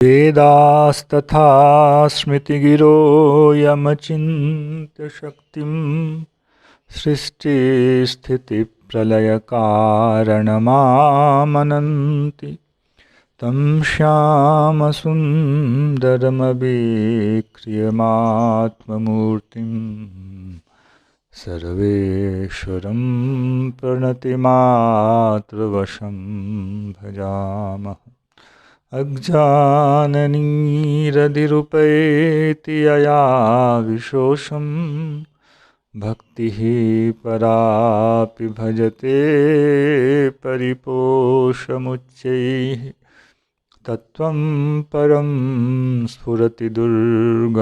वेदास्तथा स्मृतिगिरो यमचिन्त्य शक्तिं सृष्टिस्थितिप्रलयकारणमामनन्ति तं श्यामसुन्दरमवेक्रियमात्ममूर्तिं सर्वेश्वरं प्रणतिमात्रवशं भजामः। अज्ञाननिरधिरुपैति यया विशोषं भक्तिः परापि भजते परिपोषमुच्चैः तत्त्वं परं स्फुरति दुर्गममप्यजस्रं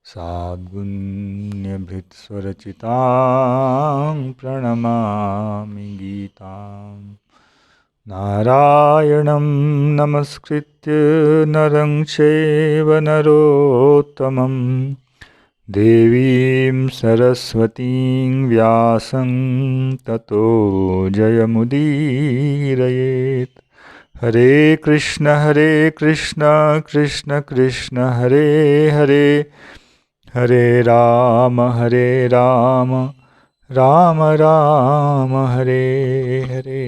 साद्गुण्यभृत्स्वरचितां प्रणमामि गीताम्। नारायणं नमस्कृत्य नरं चैव नरोत्तमं देवीं सरस्वतीं व्यासं ततो जयमुदीरयेत्। हरे कृष्ण कृष्ण कृष्ण हरे हरे, हरे राम राम राम हरे हरे।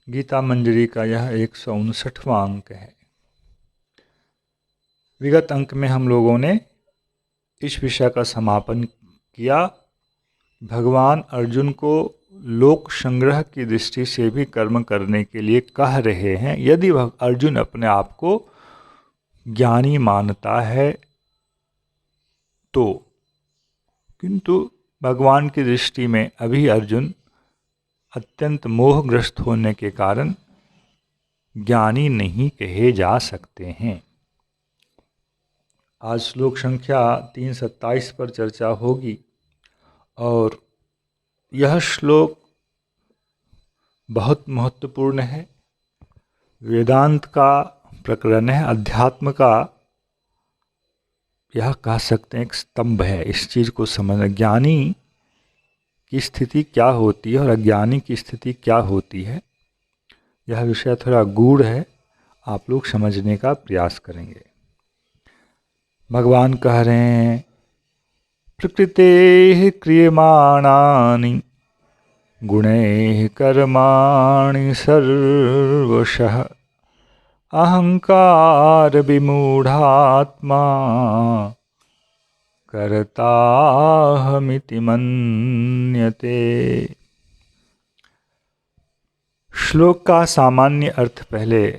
गीता मंजरी का यह 159वां अंक है। विगत अंक में हम लोगों ने इस विषय का समापन किया। भगवान अर्जुन को लोक संग्रह की दृष्टि से भी कर्म करने के लिए कह रहे हैं यदि अर्जुन अपने आप को ज्ञानी मानता है तो, किंतु भगवान की दृष्टि में अभी अर्जुन अत्यंत मोहग्रस्त होने के कारण ज्ञानी नहीं कहे जा सकते हैं। आज श्लोक संख्या 327 पर चर्चा होगी और यह श्लोक बहुत महत्वपूर्ण है। वेदांत का प्रकरण है, अध्यात्म का यह कह सकते हैं एक स्तंभ है। इस चीज़ को समझना, ज्ञानी की स्थिति क्या होती है और अज्ञानी की स्थिति क्या होती है, यह विषय थोड़ा गूढ़ है, आप लोग समझने का प्रयास करेंगे। भगवान कह रहे हैं प्रकृतेः क्रियमाणानि गुणैः कर्माणि सर्वशः अहंकार विमूढ़ात्मा कर्ताहमिति मन्यते। श्लोक का सामान्य अर्थ पहले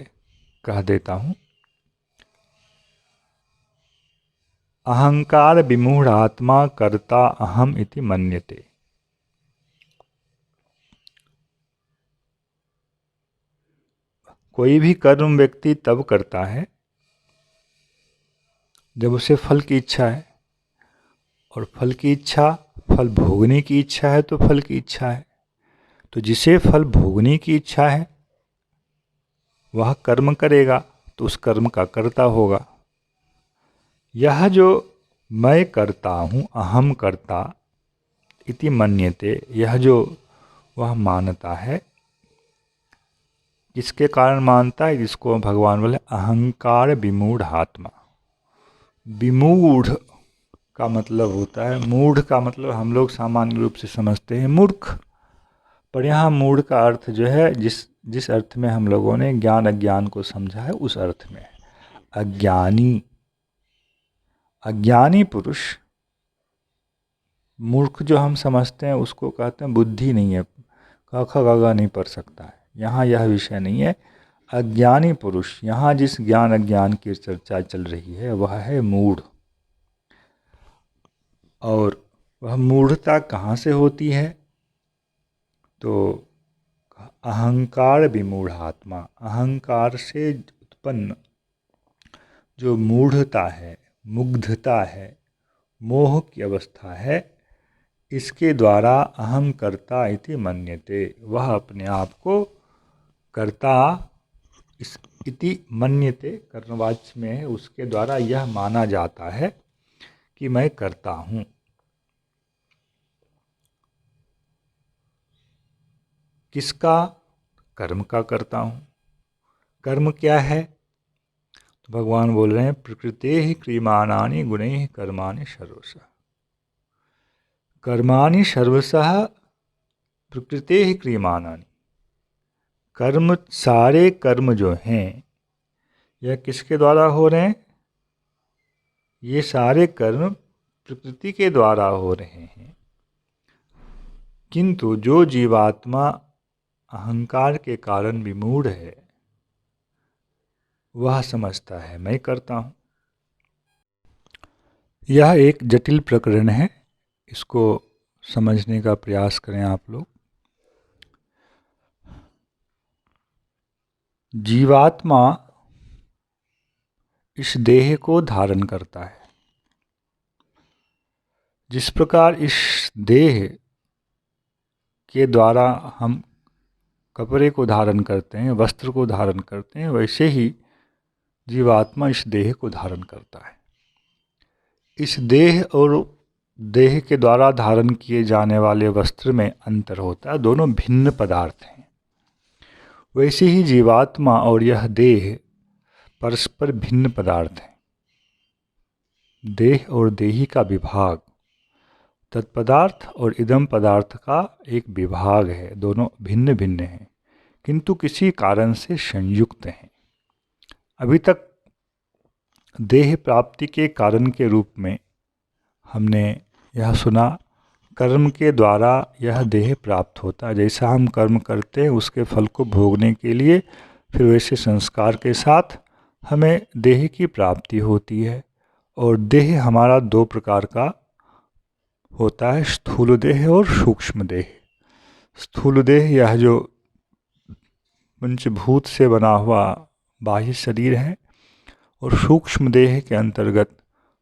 कह देता हूँ। अहंकार विमूढ़ आत्मा कर्ता अहम इति मन्यते। कोई भी कर्म व्यक्ति तब करता है जब उसे फल की इच्छा है, और फल की इच्छा, फल भोगने की इच्छा है तो फल की इच्छा है। तो जिसे फल भोगने की इच्छा है वह कर्म करेगा तो उस कर्म का कर्ता होगा। यह जो मैं करता हूँ, अहम कर्ता इति मन्यते, यह जो वह मानता है, किसके कारण मानता है? जिसको भगवान बोले अहंकार विमूढ़ आत्मा। विमूढ़ का मतलब होता है, मूढ़ का मतलब हम लोग सामान्य रूप से समझते हैं मूर्ख, पर यहाँ मूढ़ का अर्थ जो है जिस अर्थ में हम लोगों ने ज्ञान अज्ञान को समझा है उस अर्थ में अज्ञानी पुरुष। मूर्ख जो हम समझते हैं उसको कहते हैं बुद्धि नहीं है, क ख ग घ नहीं पढ़ सकता है। यहाँ यह विषय नहीं है। अज्ञानी पुरुष, यहाँ जिस ज्ञान अज्ञान की चर्चा चल रही है वह है मूढ़। और वह मूढ़ता कहाँ से होती है? तो अहंकार विमूढ़ आत्मा, अहंकार से उत्पन्न जो मूढ़ता है, मुग्धता है, मोह की अवस्था है, इसके द्वारा अहम कर्ता इति मन्यते, वह अपने आप को कर्ता इति मन्यते कर्मवाच्य में है, उसके द्वारा यह माना जाता है कि मैं करता हूँ। किसका? कर्म का करता हूँ। कर्म क्या है? तो भगवान बोल रहे हैं प्रकृतेः क्रियमाणानि गुणैः कर्माणि सर्वशः। कर्माणि सर्वशः प्रकृतेः क्रियमाणानि। कर्म, सारे कर्म जो हैं यह किसके द्वारा हो रहे हैं? ये सारे कर्म प्रकृति के द्वारा हो रहे हैं। किंतु जो जीवात्मा अहंकार के कारण विमूढ़ है वह समझता है मैं करता हूँ। यह एक जटिल प्रकरण है, इसको समझने का प्रयास करें आप लोग। जीवात्मा इस देह को धारण करता है। जिस प्रकार इस देह के द्वारा हम कपड़े को धारण करते हैं, वस्त्र को धारण करते हैं, वैसे ही जीवात्मा इस देह को धारण करता है। इस देह और देह के द्वारा धारण किए जाने वाले वस्त्र में अंतर होता है, दोनों भिन्न पदार्थ हैं। वैसे ही जीवात्मा और यह देह परस्पर भिन्न पदार्थ हैं। देह और देही का विभाग तत्पदार्थ और इदम पदार्थ का एक विभाग है, दोनों भिन्न भिन्न हैं किंतु किसी कारण से संयुक्त हैं। अभी तक देह प्राप्ति के कारण के रूप में हमने यह सुना कर्म के द्वारा यह देह प्राप्त होता है। जैसा हम कर्म करते हैं उसके फल को भोगने के लिए फिर वैसे संस्कार के साथ हमें देह की प्राप्ति होती है। और देह हमारा दो प्रकार का होता है, स्थूल देह और सूक्ष्म देह। स्थूल देह यह जो पंचभूत से बना हुआ बाह्य शरीर है और सूक्ष्म देह के अंतर्गत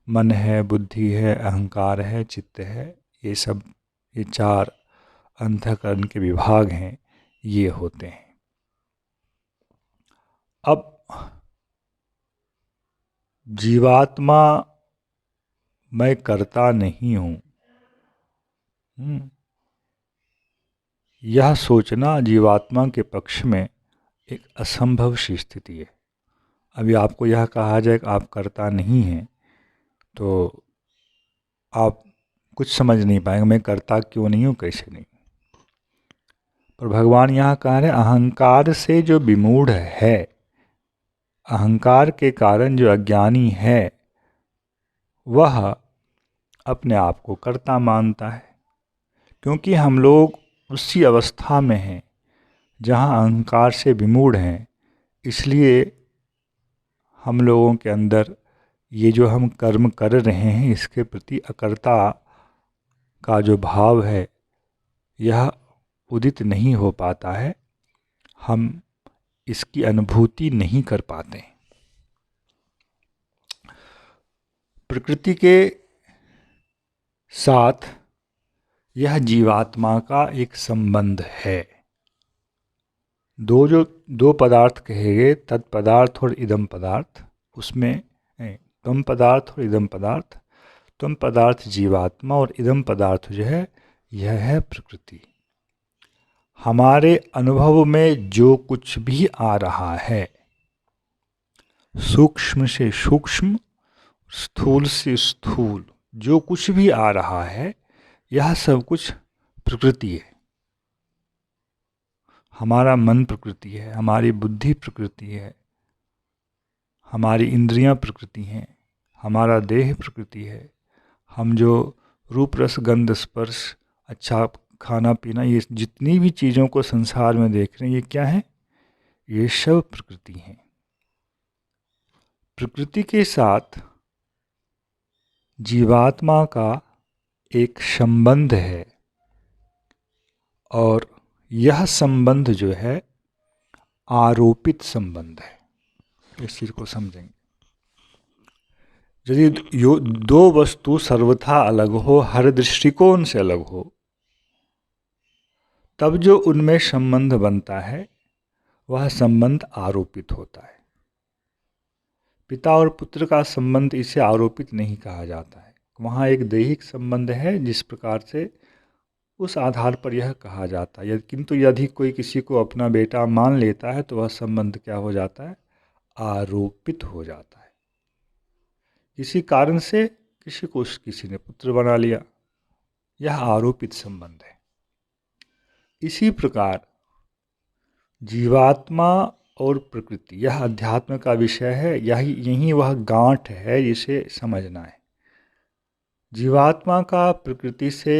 मन है, बुद्धि है, अहंकार है, चित्त है, ये सब, ये चार अंतःकरण के विभाग हैं, ये होते हैं। अब जीवात्मा मैं करता नहीं हूँ, यह सोचना जीवात्मा के पक्ष में एक असंभव सी स्थिति है। अभी आपको यह कहा जाए कि आप करता नहीं हैं तो आप कुछ समझ नहीं पाएंगे, मैं करता क्यों नहीं हूँ, कैसे नहीं। पर भगवान यहाँ कह रहे अहंकार से जो विमूढ़ है, अहंकार के कारण जो अज्ञानी है, वह अपने आप को कर्ता मानता है। क्योंकि हम लोग उसी अवस्था में हैं जहाँ अहंकार से विमूढ़ हैं, इसलिए हम लोगों के अंदर ये जो हम कर्म कर रहे हैं इसके प्रति अकर्ता का जो भाव है यह उदित नहीं हो पाता है, हम इसकी अनुभूति नहीं कर पाते। प्रकृति के साथ यह जीवात्मा का एक संबंध है। दो पदार्थ कहे गए, तत्पदार्थ और इदम पदार्थ, उसमें तम पदार्थ और इदम पदार्थ। तम पदार्थ जीवात्मा और इदम पदार्थ जो है यह है प्रकृति। हमारे अनुभव में जो कुछ भी आ रहा है, सूक्ष्म से सूक्ष्म, स्थूल से स्थूल, जो कुछ भी आ रहा है यह सब कुछ प्रकृति है। हमारा मन प्रकृति है, हमारी बुद्धि प्रकृति है, हमारी इंद्रियां प्रकृति हैं, हमारा देह प्रकृति है। हम जो रूप रस गंध स्पर्श, अच्छा खाना पीना, ये जितनी भी चीज़ों को संसार में देख रहे हैं ये क्या है? ये सब प्रकृति हैं। प्रकृति के साथ जीवात्मा का एक संबंध है और यह संबंध जो है आरोपित संबंध है। इस चीज़ को समझेंगे। यदि दो वस्तु सर्वथा अलग हो, हर दृष्टिकोण से अलग हो, तब जो उनमें संबंध बनता है वह संबंध आरोपित होता है। पिता और पुत्र का संबंध इसे आरोपित नहीं कहा जाता है। वहाँ एक दैहिक संबंध है, जिस प्रकार से उस आधार पर यह कहा जाता है। किंतु यदि कोई किसी को अपना बेटा मान लेता है तो वह संबंध क्या हो जाता है? आरोपित हो जाता है। किसी कारण से किसी ने पुत्र बना लिया, यह आरोपित संबंध है। इसी प्रकार जीवात्मा और प्रकृति, यह अध्यात्म का विषय है। यही वह गांठ है जिसे समझना है। जीवात्मा का प्रकृति से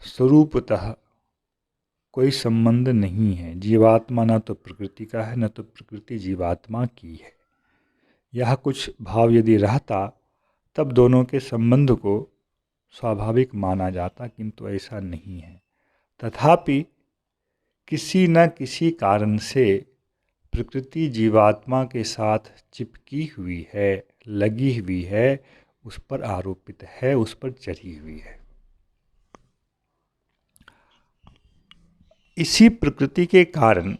स्वरूपतः कोई संबंध नहीं है। जीवात्मा न तो प्रकृति का है, न तो प्रकृति जीवात्मा की है। यह कुछ भाव यदि रहता तब दोनों के संबंध को स्वाभाविक माना जाता, किंतु ऐसा नहीं है। तथापि किसी न किसी कारण से प्रकृति जीवात्मा के साथ चिपकी हुई है, लगी हुई है, उस पर आरोपित है, उस पर चढ़ी हुई है। इसी प्रकृति के कारण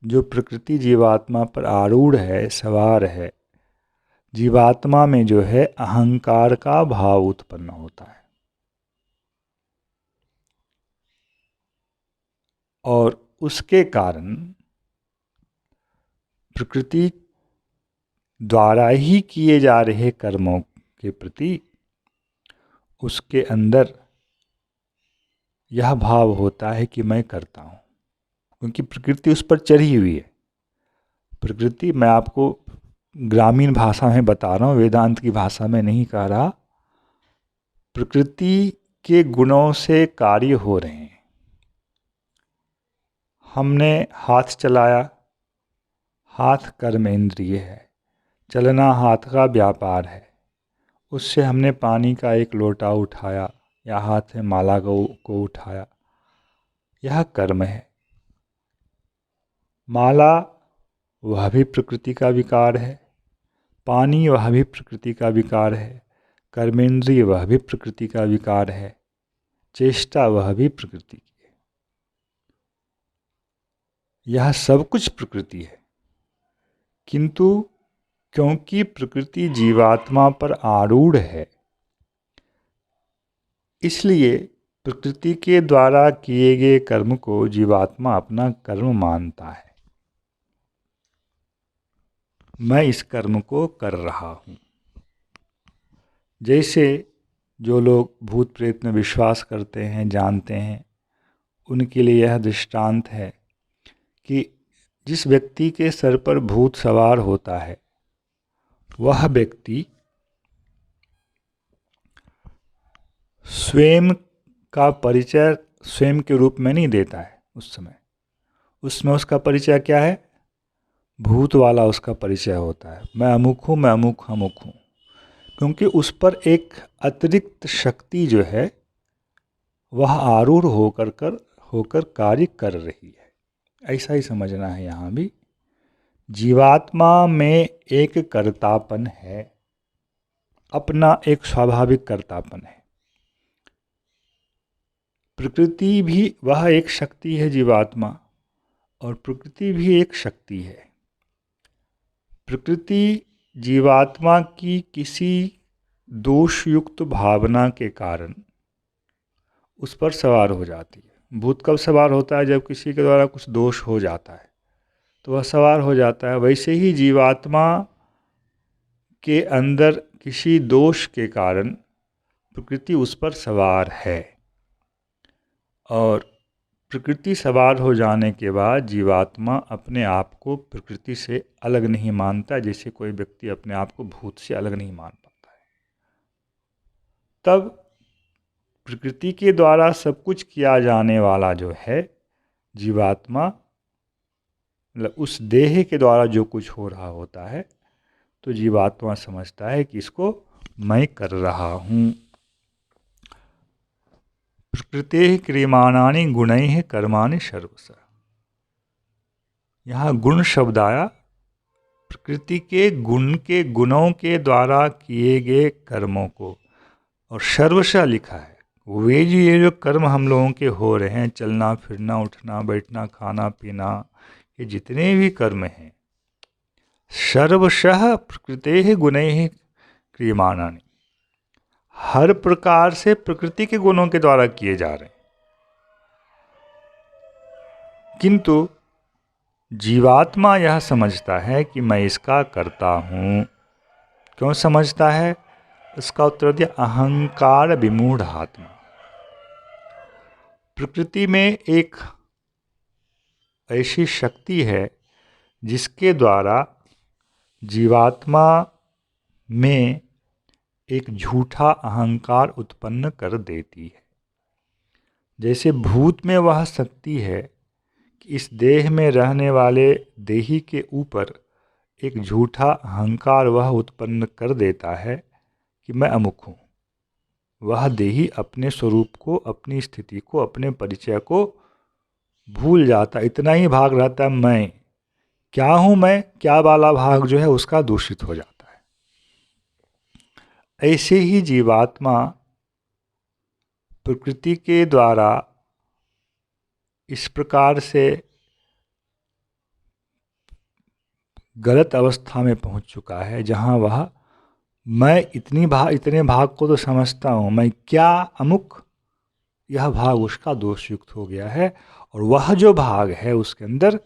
जो प्रकृति जीवात्मा पर आरूढ़ है, सवार है, जीवात्मा में जो है अहंकार का भाव उत्पन्न होता है। और उसके कारण प्रकृति द्वारा ही किए जा रहे कर्मों के प्रति उसके अंदर यह भाव होता है कि मैं करता हूँ, क्योंकि प्रकृति उस पर चढ़ी हुई है। प्रकृति, मैं आपको ग्रामीण भाषा में बता रहा हूँ, वेदांत की भाषा में नहीं कह रहा। प्रकृति के गुणों से कार्य हो रहे हैं। हमने हाथ चलाया, हाथ कर्म इंद्रिय है, चलना हाथ का व्यापार है। उससे हमने पानी का एक लोटा उठाया या हाथ में माला को उठाया, यह कर्म है। माला वह भी प्रकृति का विकार है, पानी वह भी प्रकृति का विकार है, कर्मेंद्रिय वह भी प्रकृति का विकार है, चेष्टा वह भी प्रकृति की है। यह सब कुछ प्रकृति है, किंतु क्योंकि प्रकृति जीवात्मा पर आरूढ़ है, इसलिए प्रकृति के द्वारा किए गए कर्म को जीवात्मा अपना कर्म मानता है। मैं इस कर्म को कर रहा हूँ। जैसे जो लोग भूत प्रेत में विश्वास करते हैं, जानते हैं, उनके लिए यह दृष्टांत है कि जिस व्यक्ति के सर पर भूत सवार होता है, वह व्यक्ति स्वयं का परिचय स्वयं के रूप में नहीं देता है। उसमें उसका परिचय क्या है? भूत वाला उसका परिचय होता है। मैं अमुक हूँ, मैं अमुक अमुक हूँ, क्योंकि उस पर एक अतिरिक्त शक्ति जो है वह आरूढ़ होकर कार्य कर रही है। ऐसा ही समझना है। यहाँ भी जीवात्मा में एक कर्तापन है, अपना एक स्वाभाविक कर्तापन है। प्रकृति भी वह एक शक्ति है, जीवात्मा, और प्रकृति भी एक शक्ति है। प्रकृति जीवात्मा की किसी दोषयुक्त भावना के कारण उस पर सवार हो जाती है। भूत कब सवार होता है? जब किसी के द्वारा कुछ दोष हो जाता है तो वह सवार हो जाता है। वैसे ही जीवात्मा के अंदर किसी दोष के कारण प्रकृति उस पर सवार है, और प्रकृति सवार हो जाने के बाद जीवात्मा अपने आप को प्रकृति से अलग नहीं मानता, जैसे कोई व्यक्ति अपने आप को भूत से अलग नहीं मान पाता है। तब प्रकृति के द्वारा सब कुछ किया जाने वाला जो है जीवात्मा, मतलब उस देह के द्वारा जो कुछ हो रहा होता है, तो जीवात्मा समझता है कि इसको मैं कर रहा हूँ। प्रकृति क्रियमाणानि गुणैः कर्माणि सर्वशः। यहाँ गुण शब्द आया। प्रकृति के गुणों के द्वारा किए गए कर्मों को, और सर्वशः लिखा है। वे ये जो कर्म हम लोगों के हो रहे हैं, चलना फिरना, उठना बैठना, खाना पीना, ये जितने भी कर्म हैं, सर्वशः प्रकृतेः गुणैः क्रियमाणानि, हर प्रकार से प्रकृति के गुणों के द्वारा किए जा रहे हैं, किंतु जीवात्मा यह समझता है कि मैं इसका करता हूँ। क्यों समझता है? इसका उत्तर दिया, अहंकार विमूढ़ आत्मा। प्रकृति में एक ऐसी शक्ति है जिसके द्वारा जीवात्मा में एक झूठा अहंकार उत्पन्न कर देती है। जैसे भूत में वह शक्ति है कि इस देह में रहने वाले देही के ऊपर एक झूठा अहंकार वह उत्पन्न कर देता है कि मैं अमुक हूँ। वह देही अपने स्वरूप को, अपनी स्थिति को, अपने परिचय को भूल जाता, इतना ही भाग रहता है मैं क्या हूँ, मैं क्या वाला भाग जो है उसका दूषित हो जाता है। ऐसे ही जीवात्मा प्रकृति के द्वारा इस प्रकार से गलत अवस्था में पहुंच चुका है जहां वह मैं इतने भाग को तो समझता हूँ, मैं क्या अमुक, यह भाग उसका दोषयुक्त हो गया है। और वह जो भाग है उसके अंदर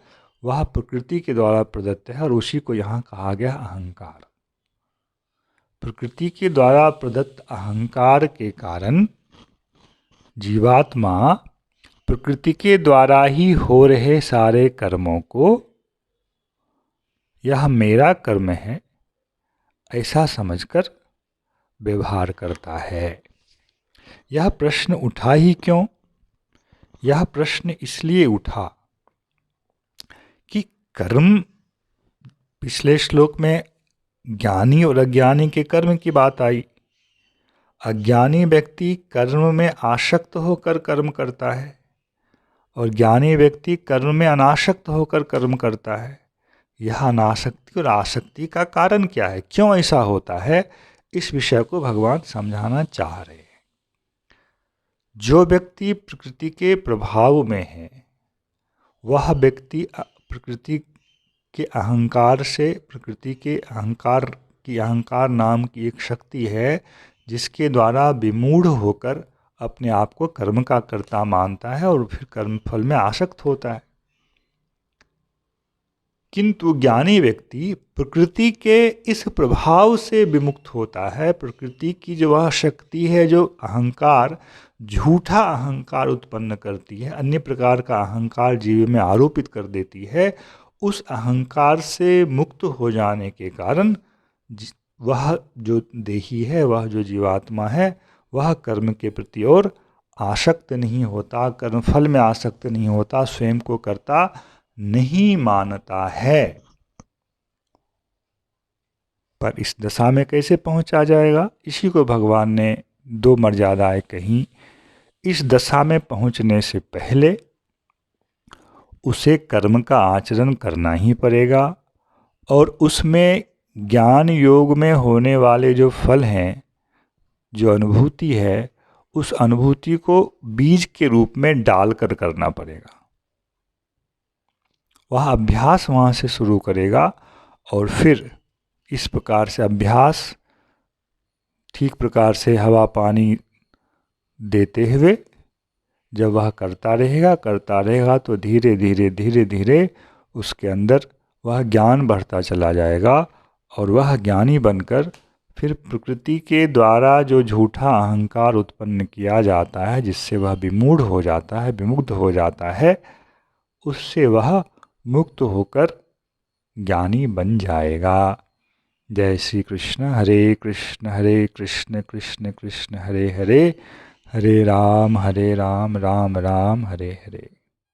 वह प्रकृति के द्वारा प्रदत्त है और उसी को यहाँ कहा गया अहंकार। प्रकृति के द्वारा प्रदत्त अहंकार के कारण जीवात्मा प्रकृति के द्वारा ही हो रहे सारे कर्मों को यह मेरा कर्म है ऐसा समझकर व्यवहार करता है। यह प्रश्न उठा ही क्यों? यह प्रश्न इसलिए उठा कि कर्म, पिछले श्लोक में ज्ञानी और अज्ञानी के कर्म की बात आई। अज्ञानी व्यक्ति कर्म में आसक्त होकर कर्म करता है और ज्ञानी व्यक्ति कर्म में अनासक्त होकर कर्म करता है। यह अनासक्ति और आसक्ति का कारण क्या है, क्यों ऐसा होता है, इस विषय को भगवान समझाना चाह रहे हैं। जो व्यक्ति प्रकृति के प्रभाव में है वह व्यक्ति प्रकृति के अहंकार से, प्रकृति के अहंकार नाम की एक शक्ति है जिसके द्वारा विमूढ़ होकर अपने आप को कर्म का कर्ता मानता है और फिर कर्म फल में आसक्त होता है। किंतु ज्ञानी व्यक्ति प्रकृति के इस प्रभाव से विमुक्त होता है। प्रकृति की जो वह शक्ति है जो अहंकार, झूठा अहंकार उत्पन्न करती है, अन्य प्रकार का अहंकार जीव में आरोपित कर देती है, उस अहंकार से मुक्त हो जाने के कारण वह जो देही है, वह जो जीवात्मा है, वह कर्म के प्रति और आसक्त नहीं होता, कर्मफल में आसक्त नहीं होता, स्वयं को कर्ता नहीं मानता है। पर इस दशा में कैसे पहुंचा जाएगा, इसी को भगवान ने दो मर्यादाएं कही। इस दशा में पहुंचने से पहले उसे कर्म का आचरण करना ही पड़ेगा और उसमें ज्ञान योग में होने वाले जो फल हैं, जो अनुभूति है, उस अनुभूति को बीज के रूप में डालकर करना पड़ेगा। वह अभ्यास वहाँ से शुरू करेगा और फिर इस प्रकार से अभ्यास ठीक प्रकार से हवा पानी देते हुए जब वह करता रहेगा तो धीरे धीरे उसके अंदर वह ज्ञान बढ़ता चला जाएगा और वह ज्ञानी बनकर फिर प्रकृति के द्वारा जो झूठा अहंकार उत्पन्न किया जाता है, जिससे वह विमूढ़ हो जाता है, विमुग्ध हो जाता है, उससे वह मुक्त होकर ज्ञानी बन जाएगा। जय श्री कृष्ण। हरे कृष्ण कृष्ण कृष्ण हरे हरे, हरे राम राम राम हरे हरे।